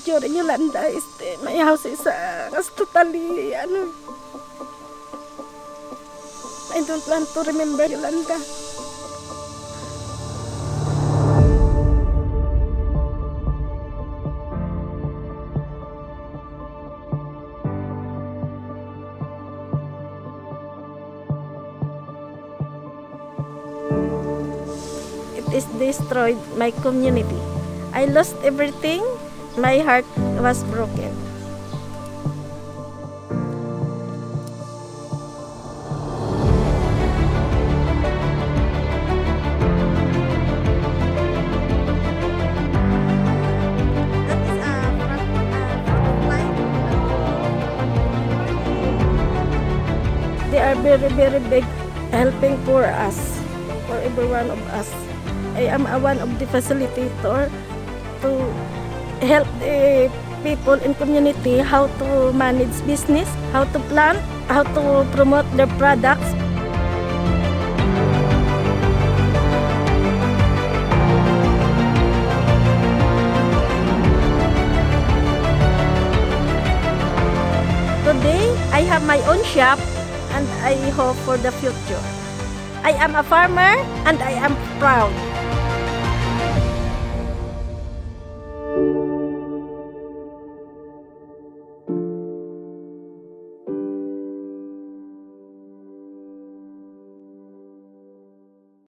future in Yolanda is my house is totally I don't want to remember Yolanda. It is destroyed my community. I lost everything. My heart was broken. That is a They are very, very big helping for us, for every one of us. I am one of the facilitator to help the people in community how to manage business, how to plan, how to promote their products. Today, I have my own shop and I hope for the future. I am a farmer and I am proud.